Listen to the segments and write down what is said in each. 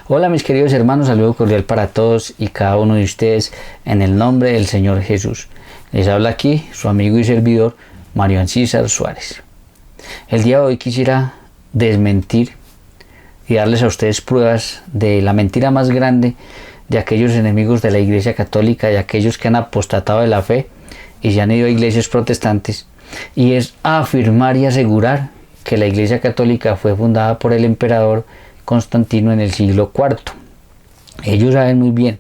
Hola mis queridos hermanos, saludo cordial para todos y cada uno de ustedes en el nombre del Señor Jesús. Les habla aquí su amigo y servidor Mario Ancísar Suárez. El día de hoy quisiera desmentir y darles a ustedes pruebas de la mentira más grande de aquellos enemigos de la Iglesia Católica, de aquellos que han apostatado de la fe y se han ido a iglesias protestantes, y es afirmar y asegurar que la Iglesia Católica fue fundada por el emperador Constantino en el siglo IV. Ellos saben muy bien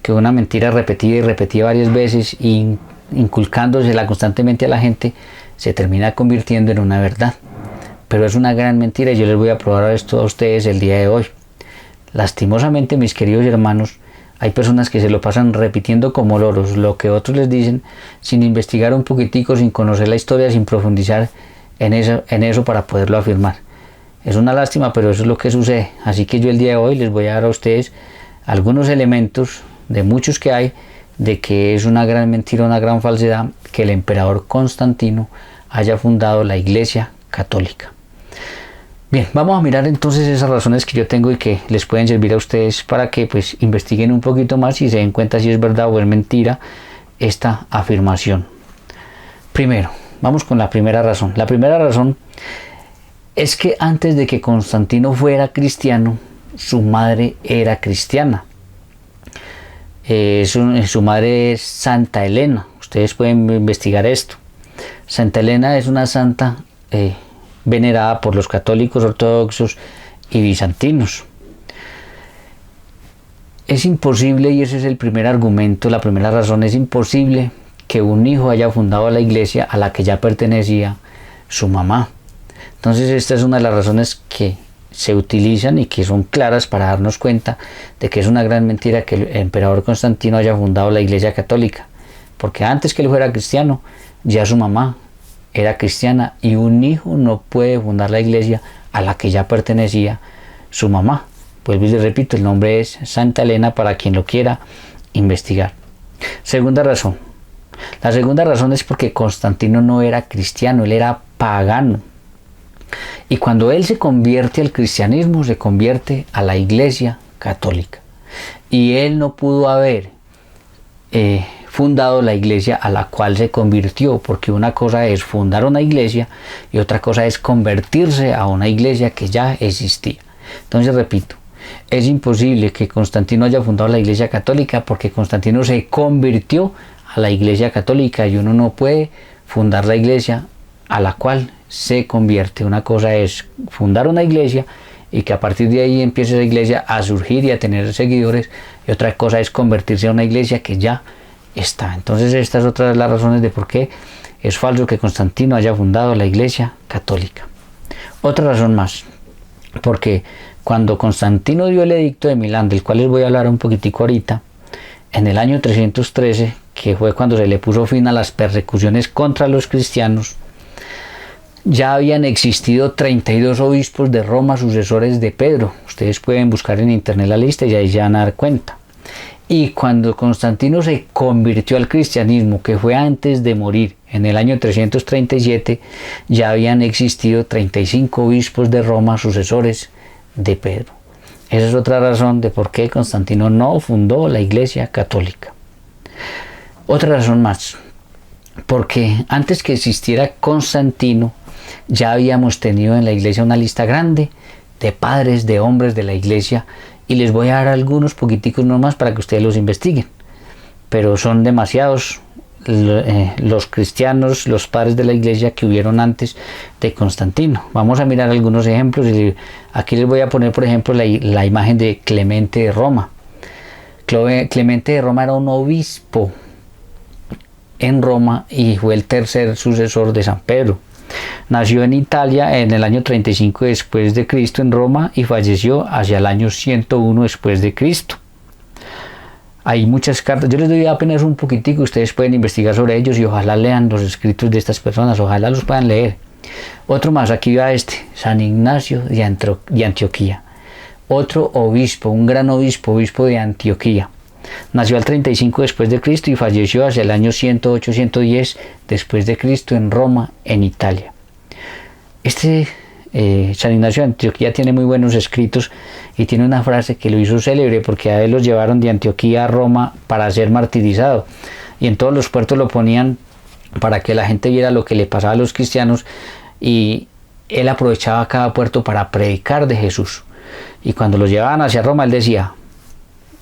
que una mentira repetida y repetida varias veces y inculcándosela constantemente a la gente se termina convirtiendo en una verdad. Pero es una gran mentira y yo les voy a probar esto a ustedes el día de hoy. Lastimosamente, mis queridos hermanos, hay personas que se lo pasan repitiendo como loros lo que otros les dicen sin investigar un poquitico, sin conocer la historia, sin profundizar en eso para poderlo afirmar. Es una lástima, pero eso es lo que sucede. Así que yo el día de hoy les voy a dar a ustedes algunos elementos de muchos que hay de que es una gran mentira, una gran falsedad que el emperador Constantino haya fundado la Iglesia Católica. Bien, vamos a mirar entonces esas razones que yo tengo y que les pueden servir a ustedes para que pues investiguen un poquito más y se den cuenta si es verdad o es mentira esta afirmación. Primero, vamos con la primera razón. La primera razón es que antes de que Constantino fuera cristiano, su madre era cristiana. Su madre es Santa Elena. Ustedes pueden investigar esto. Santa Elena es una santa venerada por los católicos ortodoxos y bizantinos. Es imposible, y ese es el primer argumento, la primera razón, es imposible que un hijo haya fundado la iglesia a la que ya pertenecía su mamá. Entonces esta es una de las razones que se utilizan y que son claras para darnos cuenta de que es una gran mentira que el emperador Constantino haya fundado la Iglesia Católica, porque antes que él fuera cristiano, ya su mamá era cristiana y un hijo no puede fundar la iglesia a la que ya pertenecía su mamá. Vuelvo y les repito, el nombre es Santa Elena para quien lo quiera investigar. Segunda razón. La segunda razón es porque Constantino no era cristiano, él era pagano. Y cuando él se convierte al cristianismo, se convierte a la Iglesia Católica. Y él no pudo haber fundado la iglesia a la cual se convirtió, porque una cosa es fundar una iglesia y otra cosa es convertirse a una iglesia que ya existía. Entonces repito, es imposible que Constantino haya fundado la Iglesia Católica porque Constantino se convirtió a la Iglesia Católica y uno no puede fundar la iglesia a la cual se convierte. Una cosa es fundar una iglesia y que a partir de ahí empiece esa iglesia a surgir y a tener seguidores, y otra cosa es convertirse a una iglesia que ya está. Entonces esta es otra de las razones de por qué es falso que Constantino haya fundado la Iglesia Católica. Otra razón más, porque cuando Constantino dio el edicto de Milán, del cual les voy a hablar un poquitico ahorita, en el año 313, que fue cuando se le puso fin a las persecuciones contra los cristianos, ya habían existido 32 obispos de Roma, sucesores de Pedro. Ustedes pueden buscar en internet la lista y ahí ya van a dar cuenta. Y cuando Constantino se convirtió al cristianismo, que fue antes de morir, en el año 337, ya habían existido 35 obispos de Roma, sucesores de Pedro. Esa es otra razón de por qué Constantino no fundó la Iglesia Católica. Otra razón más, porque antes que existiera Constantino, ya habíamos tenido en la iglesia una lista grande de padres, de hombres de la iglesia, y les voy a dar algunos poquiticos nomás para que ustedes los investiguen, pero son demasiados los cristianos, los padres de la iglesia que hubieron antes de Constantino. Vamos a mirar algunos ejemplos y aquí les voy a poner por ejemplo la imagen de Clemente de Roma. Clemente de Roma era un obispo en Roma y fue el tercer sucesor de San Pedro. Nació en Italia en el año 35 después de Cristo en Roma y falleció hacia el año 101 después de Cristo. Hay muchas cartas, yo les doy apenas un poquitico, ustedes pueden investigar sobre ellos y ojalá lean los escritos de estas personas, ojalá los puedan leer. Otro más, aquí va San Ignacio de Antioquía, otro obispo, un gran obispo de Antioquía. Nació al 35 después de Cristo y falleció hacia el año 108-110 después de Cristo en Roma, en Italia. Este San Ignacio de Antioquía tiene muy buenos escritos y tiene una frase que lo hizo célebre, porque a él los llevaron de Antioquía a Roma para ser martirizado, y en todos los puertos lo ponían para que la gente viera lo que le pasaba a los cristianos, y él aprovechaba cada puerto para predicar de Jesús. Y cuando los llevaban hacia Roma, él decía,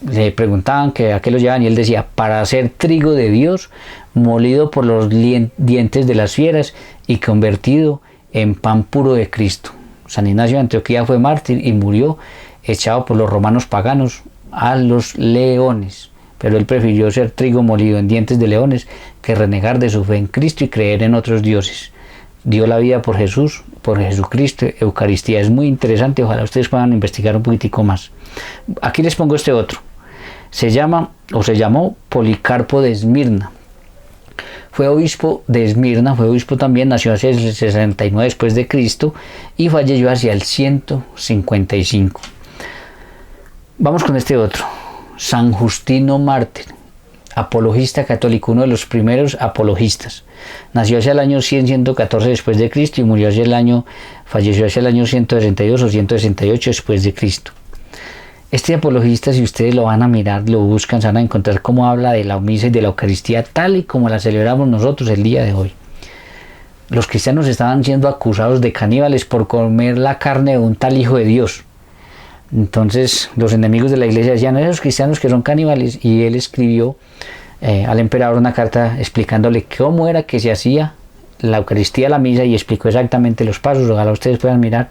le preguntaban que a qué los llevaban, y él decía, para hacer trigo de Dios, molido por los dientes de las fieras y convertido en pan puro de Cristo. San Ignacio de Antioquía fue mártir y murió echado por los romanos paganos a los leones, pero él prefirió ser trigo molido en dientes de leones que renegar de su fe en Cristo y creer en otros dioses. Dio la vida por Jesús, por Jesucristo, Eucaristía. Es muy interesante, ojalá ustedes puedan investigar un poquitico más. Aquí les pongo este otro. Se llamó Policarpo de Esmirna. Fue obispo de Esmirna, fue obispo también, nació hacia el 69 después de Cristo y falleció hacia el 155. Vamos con este otro. San Justino mártir, apologista católico, uno de los primeros apologistas. Nació hacia el año 114 después de Cristo y falleció hacia el año 162 o 168 después de Cristo. Este apologista, si ustedes lo van a mirar, lo buscan, se van a encontrar cómo habla de la misa y de la Eucaristía tal y como la celebramos nosotros el día de hoy. Los cristianos estaban siendo acusados de caníbales por comer la carne de un tal Hijo de Dios. Entonces los enemigos de la iglesia decían, esos cristianos que son caníbales, y él escribió al emperador una carta explicándole cómo era que se hacía la Eucaristía, la misa, y explicó exactamente los pasos. Ojalá ustedes puedan mirar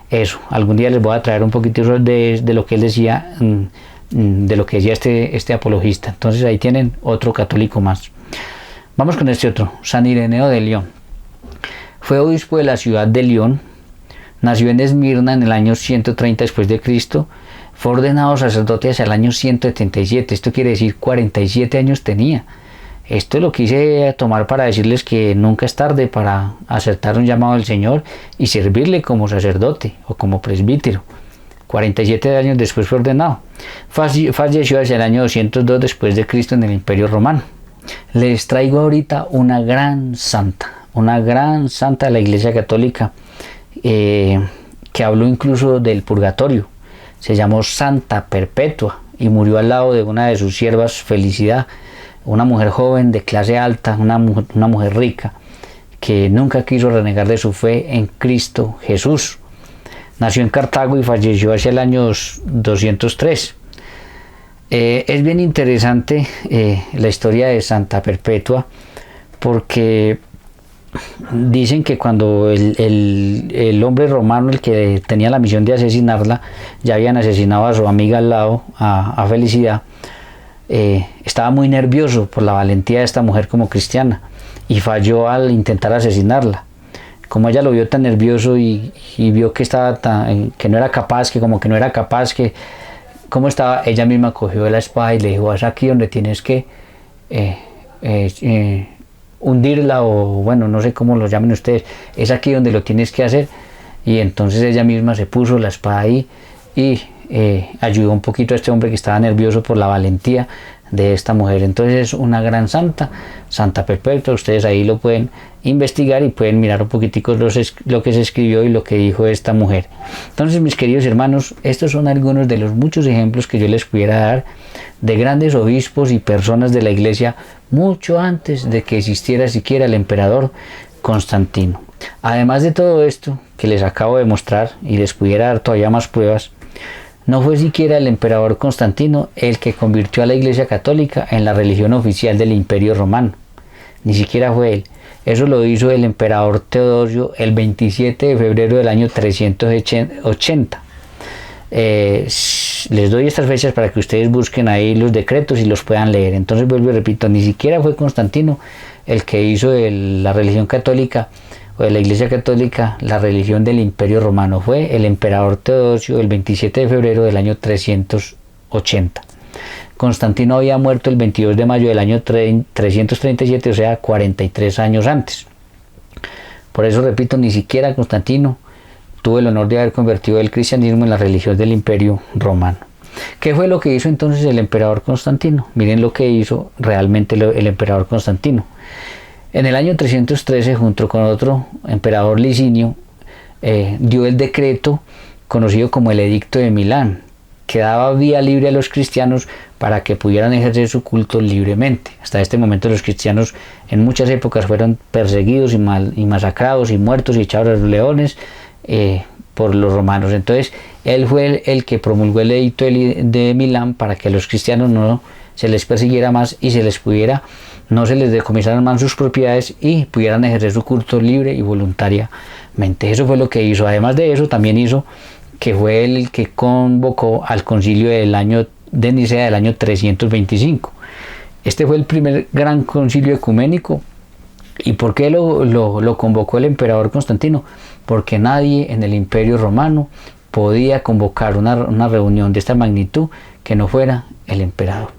eso. Algún día les voy a traer un poquito de lo que él decía, de lo que decía este apologista. Entonces ahí tienen otro católico más. Vamos con este otro, San Ireneo de León. Fue obispo de la ciudad de León, nació en Esmirna en el año 130 después de Cristo, fue ordenado sacerdote hacia el año 177, esto quiere decir 47 años tenía. Esto lo quise tomar para decirles que nunca es tarde para aceptar un llamado del Señor y servirle como sacerdote o como presbítero. 47 años después fue ordenado. Falleció hacia el año 202 después de Cristo en el Imperio Romano. Les traigo ahorita una gran santa de la Iglesia Católica, que habló incluso del purgatorio. Se llamó Santa Perpetua y murió al lado de una de sus siervas, Felicidad, una mujer joven de clase alta, una mujer rica, que nunca quiso renegar de su fe en Cristo Jesús. Nació en Cartago y falleció hacia el año 203. Es bien interesante la historia de Santa Perpetua, porque dicen que cuando el hombre romano, el que tenía la misión de asesinarla, ya habían asesinado a su amiga al lado, a Felicidad, estaba muy nervioso por la valentía de esta mujer como cristiana y falló al intentar asesinarla. Como ella lo vio tan nervioso y vio que que no era capaz, ¿cómo estaba? Ella misma cogió la espada y le dijo, es aquí donde tienes que hundirla, o bueno, no sé cómo lo llamen ustedes, es aquí donde lo tienes que hacer. Y entonces ella misma se puso la espada ahí y ayudó un poquito a este hombre que estaba nervioso por la valentía de esta mujer. Entonces es una gran santa, Santa Perpetua. Ustedes ahí lo pueden investigar y pueden mirar un poquitico lo que se escribió y lo que dijo esta mujer. Entonces, mis queridos hermanos, estos son algunos de los muchos ejemplos que yo les pudiera dar de grandes obispos y personas de la iglesia mucho antes de que existiera siquiera el emperador Constantino. Además de todo esto que les acabo de mostrar y les pudiera dar todavía más pruebas, no fue siquiera el emperador Constantino el que convirtió a la Iglesia Católica en la religión oficial del Imperio Romano. Ni siquiera fue él. Eso lo hizo el emperador Teodosio el 27 de febrero del año 380. Les doy estas fechas para que ustedes busquen ahí los decretos y los puedan leer. Entonces vuelvo y repito, ni siquiera fue Constantino el que hizo de la religión católica o de la Iglesia Católica la religión del Imperio Romano. Fue el emperador Teodosio el 27 de febrero del año 380. Constantino había muerto el 22 de mayo del año 337, o sea, 43 años antes. Por eso repito, ni siquiera Constantino tuvo el honor de haber convertido el cristianismo en la religión del Imperio Romano. ¿Qué fue lo que hizo entonces el emperador Constantino? Miren lo que hizo realmente el emperador Constantino. En el año 313, junto con otro emperador Licinio, dio el decreto conocido como el Edicto de Milán, que daba vía libre a los cristianos para que pudieran ejercer su culto libremente. Hasta este momento los cristianos en muchas épocas fueron perseguidos y masacrados y muertos y echados a los leones por los romanos. Entonces él fue el que promulgó el Edicto de Milán para que a los cristianos no se les persiguiera más y no se les decomisaran más sus propiedades y pudieran ejercer su culto libre y voluntariamente. Eso fue lo que hizo. Además de eso, también hizo que fue el que convocó al concilio de Nicea del año 325. Este fue el primer gran concilio ecuménico. ¿Y por qué lo convocó el emperador Constantino? Porque nadie en el Imperio Romano podía convocar una reunión de esta magnitud que no fuera el emperador.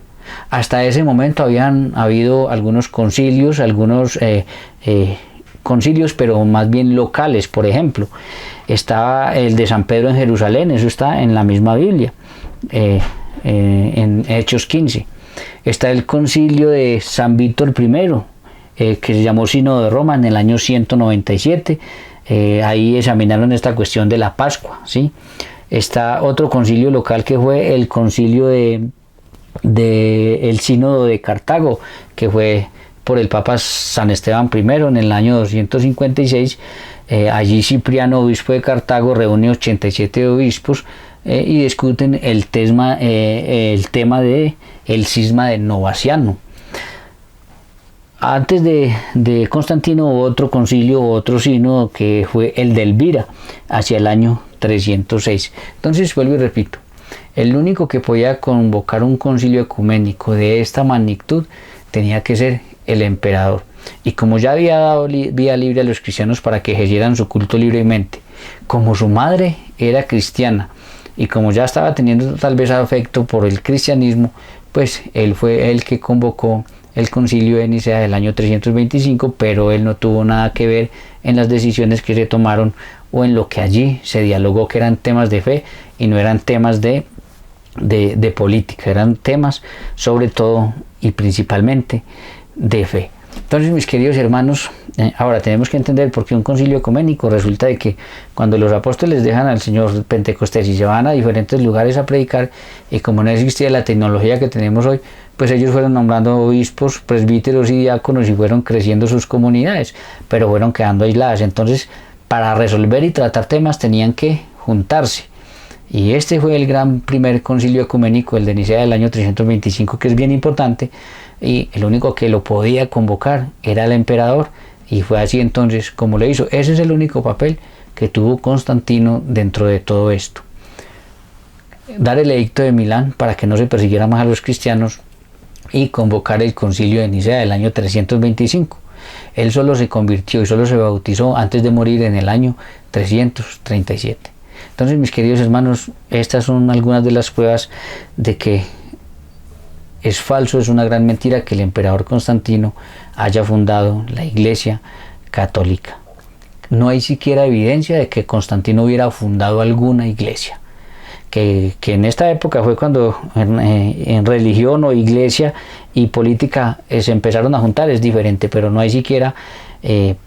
Hasta ese momento habían habido algunos concilios, concilios, pero más bien locales. Por ejemplo, estaba el de San Pedro en Jerusalén, eso está en la misma Biblia, en Hechos 15. Está el concilio de San Víctor I, que se llamó Sínodo de Roma en el año 197. Ahí examinaron esta cuestión de la Pascua, ¿sí? Está otro concilio local que fue el concilio el Sínodo de Cartago, que fue por el Papa San Esteban I en el año 256. Allí Cipriano, obispo de Cartago, reúne 87 obispos y discuten el tema de el cisma de Novaciano. Antes de Constantino hubo otro concilio, otro sínodo, que fue el de Elvira, hacia el año 306. Entonces, vuelvo y repito, el único que podía convocar un concilio ecuménico de esta magnitud tenía que ser el emperador. Y como ya había dado vía libre a los cristianos para que ejercieran su culto libremente, como su madre era cristiana y como ya estaba teniendo tal vez afecto por el cristianismo, pues él fue el que convocó el concilio de Nicea del año 325, pero él no tuvo nada que ver en las decisiones que se tomaron o en lo que allí se dialogó, que eran temas de fe y no eran temas de política, eran temas sobre todo y principalmente de fe. Entonces, mis queridos hermanos, ahora tenemos que entender por qué un concilio ecuménico. Resulta de que cuando los apóstoles dejan al Señor Pentecostés y se van a diferentes lugares a predicar, y como no existía la tecnología que tenemos hoy, pues ellos fueron nombrando obispos, presbíteros y diáconos y fueron creciendo sus comunidades, pero fueron quedando aisladas. Entonces, para resolver y tratar temas tenían que juntarse. Y este fue el primer concilio ecuménico, el de Nicea del año 325, que es bien importante, y el único que lo podía convocar era el emperador, y fue así entonces como lo hizo. Ese es el único papel que tuvo Constantino dentro de todo esto. Dar el edicto de Milán para que no se persiguiera más a los cristianos y convocar el concilio de Nicea del año 325. Él solo se convirtió y solo se bautizó antes de morir en el año 337. Entonces, mis queridos hermanos, estas son algunas de las pruebas de que es falso, es una gran mentira que el emperador Constantino haya fundado la Iglesia Católica. No hay siquiera evidencia de que Constantino hubiera fundado alguna iglesia. Que en esta época fue cuando en religión o iglesia y política se empezaron a juntar, es diferente, pero no hay siquiera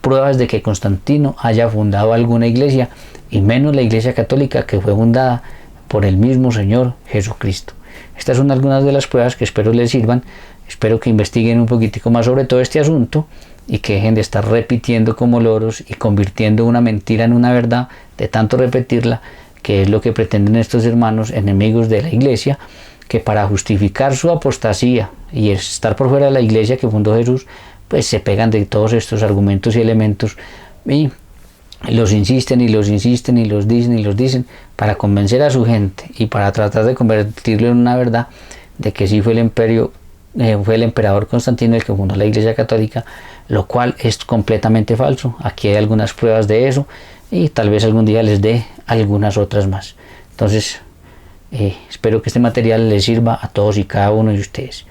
pruebas de que Constantino haya fundado alguna iglesia, y menos la Iglesia Católica, que fue fundada por el mismo Señor Jesucristo. Estas son algunas de las pruebas que espero les sirvan. Espero que investiguen un poquitico más sobre todo este asunto y que dejen de estar repitiendo como loros y convirtiendo una mentira en una verdad de tanto repetirla, que es lo que pretenden estos hermanos enemigos de la Iglesia, que para justificar su apostasía y estar por fuera de la Iglesia que fundó Jesús, pues se pegan de todos estos argumentos y elementos y los insisten y los insisten y los dicen para convencer a su gente y para tratar de convertirlo en una verdad de que sí fue el emperador Constantino el que fundó la Iglesia Católica, lo cual es completamente falso. Aquí hay algunas pruebas de eso y tal vez algún día les dé algunas otras más. Entonces, espero que este material les sirva a todos y cada uno de ustedes.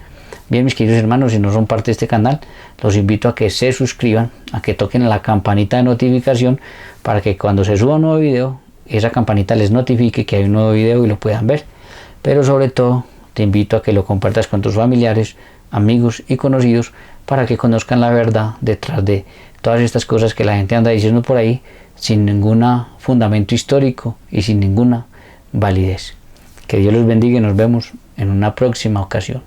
Bien, mis queridos hermanos, si no son parte de este canal, los invito a que se suscriban, a que toquen la campanita de notificación para que cuando se suba un nuevo video, esa campanita les notifique que hay un nuevo video y lo puedan ver. Pero sobre todo, te invito a que lo compartas con tus familiares amigos y conocidos para que conozcan la verdad detrás de todas estas cosas que la gente anda diciendo por ahí sin ningún fundamento histórico y sin ninguna validez. Que Dios los bendiga y nos vemos en una próxima ocasión.